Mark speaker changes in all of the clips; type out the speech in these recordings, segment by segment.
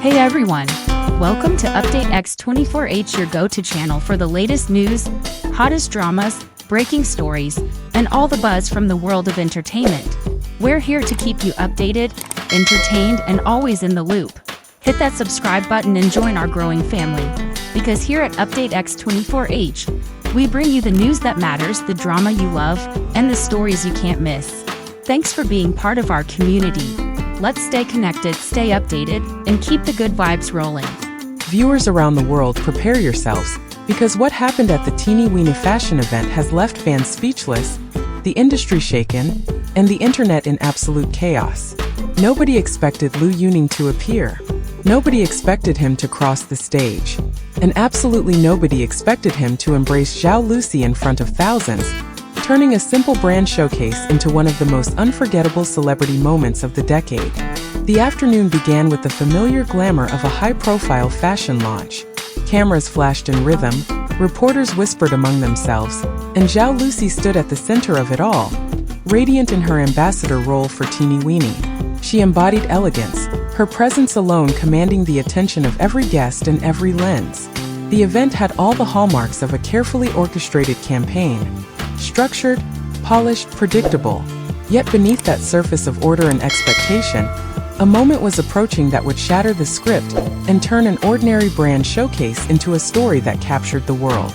Speaker 1: Hey everyone! Welcome to Update X24H, your go-to channel for the latest news, hottest dramas, breaking stories, and all the buzz from the world of entertainment. We're here to keep you updated, entertained, and always in the loop. Hit that subscribe button and join our growing family. Because here at Update X24H, we bring you the news that matters, the drama you love, and the stories you can't miss. Thanks for being part of our community. Let's stay connected, stay updated, and keep the good vibes rolling.
Speaker 2: Viewers around the world, prepare yourselves, because what happened at the TEENIE WEENIE fashion event has left fans speechless, the industry shaken, and the internet in absolute chaos. Nobody expected Liu Yuning to appear. Nobody expected him to cross the stage. And absolutely nobody expected him to embrace Zhao Lusi in front of thousands, turning a simple brand showcase into one of the most unforgettable celebrity moments of the decade. The afternoon began with the familiar glamour of a high-profile fashion launch. Cameras flashed in rhythm, reporters whispered among themselves, and Zhao Lusi stood at the center of it all, radiant in her ambassador role for TEENIE WEENIE. She embodied elegance, her presence alone commanding the attention of every guest and every lens. The event had all the hallmarks of a carefully orchestrated campaign. Structured, polished, predictable. Yet beneath that surface of order and expectation, a moment was approaching that would shatter the script and turn an ordinary brand showcase into a story that captured the world.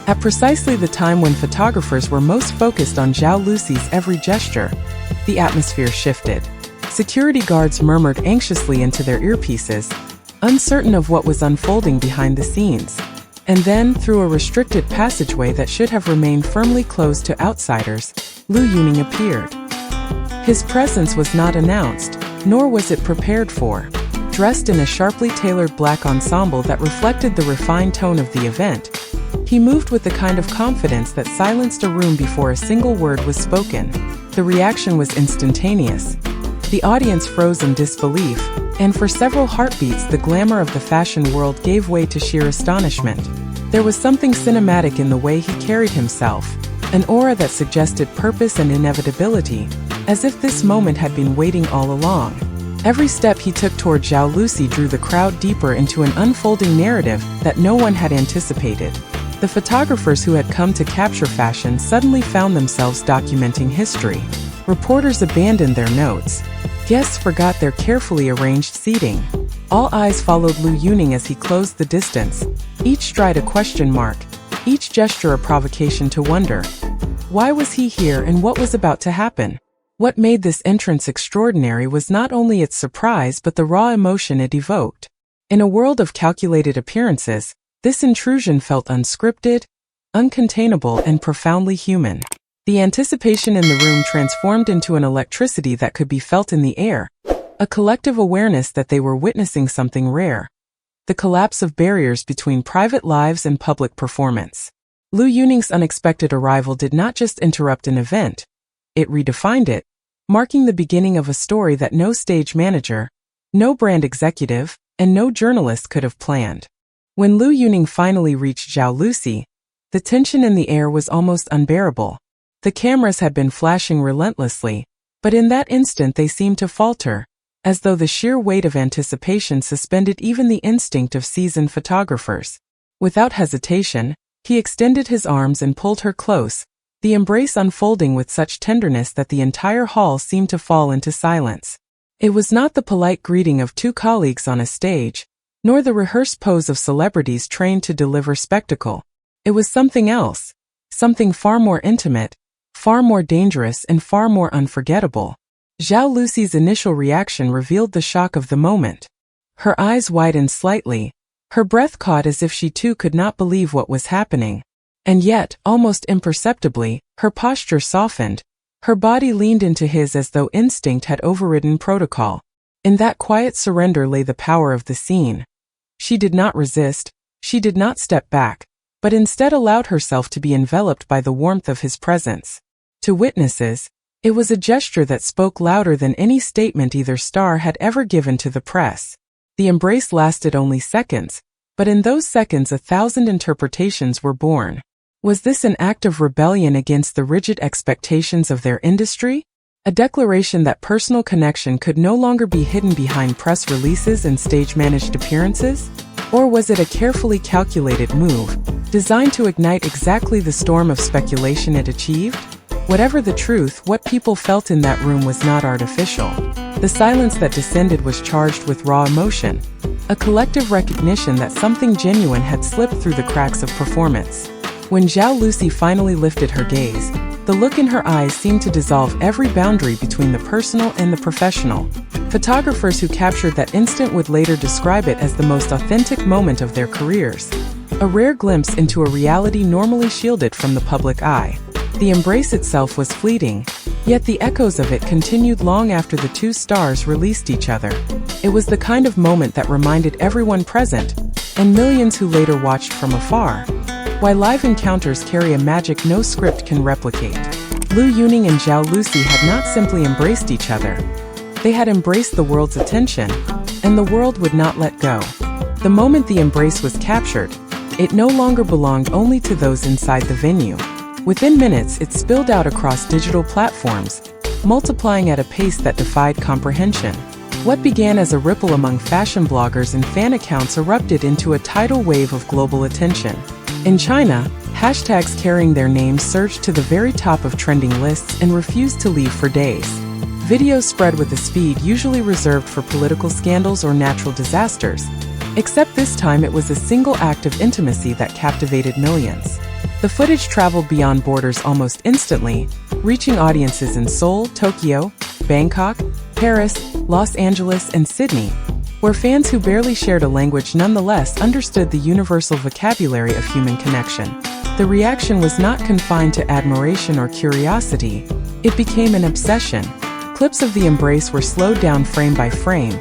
Speaker 2: At precisely the time when photographers were most focused on Zhao Lusi's every gesture, the atmosphere shifted. Security guards murmured anxiously into their earpieces, uncertain of what was unfolding behind the scenes. And then, through a restricted passageway that should have remained firmly closed to outsiders, Liu Yuning appeared. His presence was not announced, nor was it prepared for. Dressed in a sharply tailored black ensemble that reflected the refined tone of the event, he moved with the kind of confidence that silenced a room before a single word was spoken. The reaction was instantaneous. The audience froze in disbelief, and for several heartbeats the glamour of the fashion world gave way to sheer astonishment. There was something cinematic in the way he carried himself, an aura that suggested purpose and inevitability, as if this moment had been waiting all along. Every step he took toward Zhao Lusi drew the crowd deeper into an unfolding narrative that no one had anticipated. The photographers who had come to capture fashion suddenly found themselves documenting history. Reporters abandoned their notes. Guests forgot their carefully arranged seating. All eyes followed Liu Yuning as he closed the distance, each stride a question mark, each gesture a provocation to wonder. Why was he here and what was about to happen? What made this entrance extraordinary was not only its surprise but the raw emotion it evoked. In a world of calculated appearances, this intrusion felt unscripted, uncontainable, and profoundly human. The anticipation in the room transformed into an electricity that could be felt in the air, a collective awareness that they were witnessing something rare. The collapse of barriers between private lives and public performance. Liu Yuning's unexpected arrival did not just interrupt an event, it redefined it, marking the beginning of a story that no stage manager, no brand executive, and no journalist could have planned. When Liu Yuning finally reached Zhao Lusi, the tension in the air was almost unbearable. The cameras had been flashing relentlessly, but in that instant they seemed to falter, as though the sheer weight of anticipation suspended even the instinct of seasoned photographers. Without hesitation, he extended his arms and pulled her close, the embrace unfolding with such tenderness that the entire hall seemed to fall into silence. It was not the polite greeting of two colleagues on a stage, nor the rehearsed pose of celebrities trained to deliver spectacle. It was something else, something far more intimate, far more dangerous, and far more unforgettable. Zhao Lusi's initial reaction revealed the shock of the moment. Her eyes widened slightly, her breath caught as if she too could not believe what was happening. And yet, almost imperceptibly, her posture softened, her body leaned into his as though instinct had overridden protocol. In that quiet surrender lay the power of the scene. She did not resist, she did not step back, but instead allowed herself to be enveloped by the warmth of his presence. To witnesses, it was a gesture that spoke louder than any statement either star had ever given to the press. The embrace lasted only seconds, but in those seconds 1,000 interpretations were born. Was this an act of rebellion against the rigid expectations of their industry? A declaration that personal connection could no longer be hidden behind press releases and stage-managed appearances? Or was it a carefully calculated move, designed to ignite exactly the storm of speculation it achieved? Whatever the truth, what people felt in that room was not artificial. The silence that descended was charged with raw emotion, a collective recognition that something genuine had slipped through the cracks of performance. When Zhao Lusi finally lifted her gaze, the look in her eyes seemed to dissolve every boundary between the personal and the professional. Photographers who captured that instant would later describe it as the most authentic moment of their careers, a rare glimpse into a reality normally shielded from the public eye. The embrace itself was fleeting, yet the echoes of it continued long after the two stars released each other. It was the kind of moment that reminded everyone present, and millions who later watched from afar, why live encounters carry a magic no script can replicate. Liu Yuning and Zhao Lusi had not simply embraced each other. They had embraced the world's attention, and the world would not let go. The moment the embrace was captured, it no longer belonged only to those inside the venue. Within minutes, it spilled out across digital platforms, multiplying at a pace that defied comprehension. What began as a ripple among fashion bloggers and fan accounts erupted into a tidal wave of global attention. In China, hashtags carrying their names surged to the very top of trending lists and refused to leave for days. Videos spread with a speed usually reserved for political scandals or natural disasters, except this time it was a single act of intimacy that captivated millions. The footage traveled beyond borders almost instantly, reaching audiences in Seoul, Tokyo, Bangkok, Paris, Los Angeles, and Sydney, where fans who barely shared a language nonetheless understood the universal vocabulary of human connection. The reaction was not confined to admiration or curiosity, it became an obsession. Clips of the embrace were slowed down frame by frame,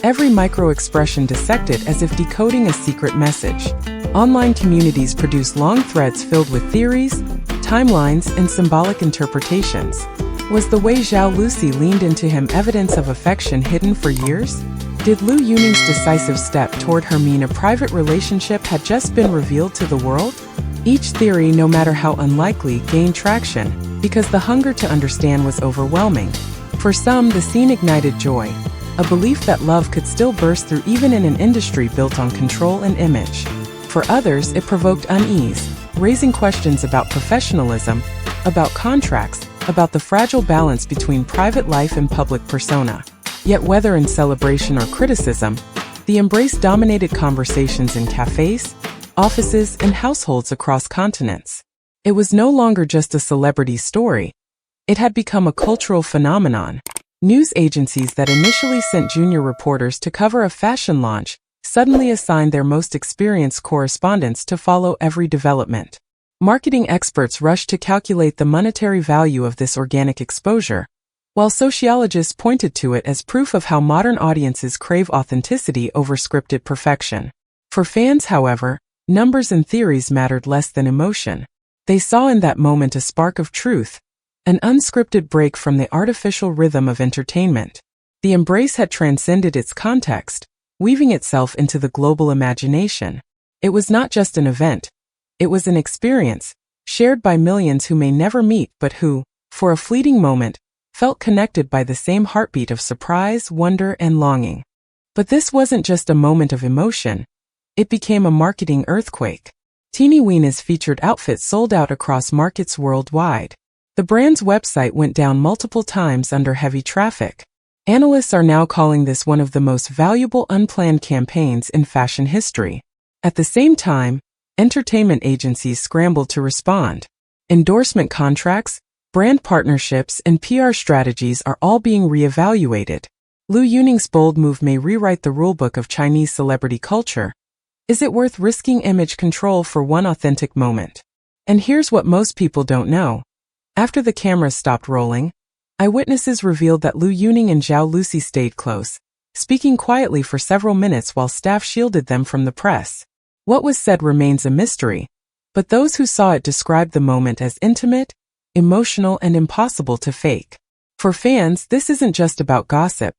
Speaker 2: every micro-expression dissected as if decoding a secret message. Online communities produced long threads filled with theories, timelines, and symbolic interpretations. Was the way Zhao Lusi leaned into him evidence of affection hidden for years? Did Liu Yuning's decisive step toward her mean a private relationship had just been revealed to the world? Each theory, no matter how unlikely, gained traction, because the hunger to understand was overwhelming. For some, the scene ignited joy, a belief that love could still burst through even in an industry built on control and image. For others, it provoked unease, raising questions about professionalism, about contracts, about the fragile balance between private life and public persona. Yet whether in celebration or criticism, the embrace dominated conversations in cafes, offices, and households across continents. It was no longer just a celebrity story. It had become a cultural phenomenon. News agencies that initially sent junior reporters to cover a fashion launch suddenly assigned their most experienced correspondents to follow every development. Marketing experts rushed to calculate the monetary value of this organic exposure, while sociologists pointed to it as proof of how modern audiences crave authenticity over scripted perfection. For fans, however, numbers and theories mattered less than emotion. They saw in that moment a spark of truth, an unscripted break from the artificial rhythm of entertainment. The embrace had transcended its context, weaving itself into the global imagination. It was not just an event, it was an experience, shared by millions who may never meet but who, for a fleeting moment, felt connected by the same heartbeat of surprise, wonder, and longing. But this wasn't just a moment of emotion, it became a marketing earthquake. TEENIE WEENIE's featured outfit sold out across markets worldwide. The brand's website went down multiple times under heavy traffic. Analysts are now calling this one of the most valuable unplanned campaigns in fashion history. At the same time, entertainment agencies scrambled to respond. Endorsement contracts, brand partnerships, and PR strategies are all being reevaluated. Liu Yuning's bold move may rewrite the rulebook of Chinese celebrity culture. Is it worth risking image control for one authentic moment? And here's what most people don't know. After the cameras stopped rolling, eyewitnesses revealed that Liu Yuning and Zhao Lusi stayed close, speaking quietly for several minutes while staff shielded them from the press. What was said remains a mystery, but those who saw it described the moment as intimate, emotional, and impossible to fake. For fans, this isn't just about gossip.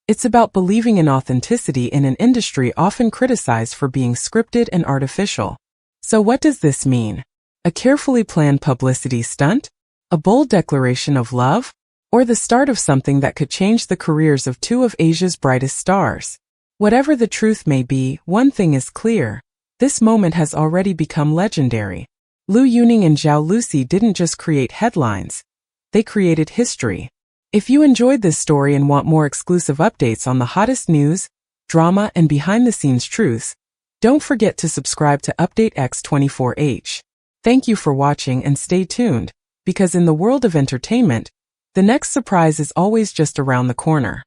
Speaker 2: It's about believing in authenticity in an industry often criticized for being scripted and artificial. So what does this mean? A carefully planned publicity stunt? A bold declaration of love? or the start of something that could change the careers of two of Asia's brightest stars. Whatever the truth may be, one thing is clear. This moment has already become legendary. Liu Yuning and Zhao Lusi didn't just create headlines, they created history. If you enjoyed this story and want more exclusive updates on the hottest news, drama, and behind-the-scenes truths, don't forget to subscribe to Update X24H. Thank you for watching and stay tuned, because in the world of entertainment, the next surprise is always just around the corner.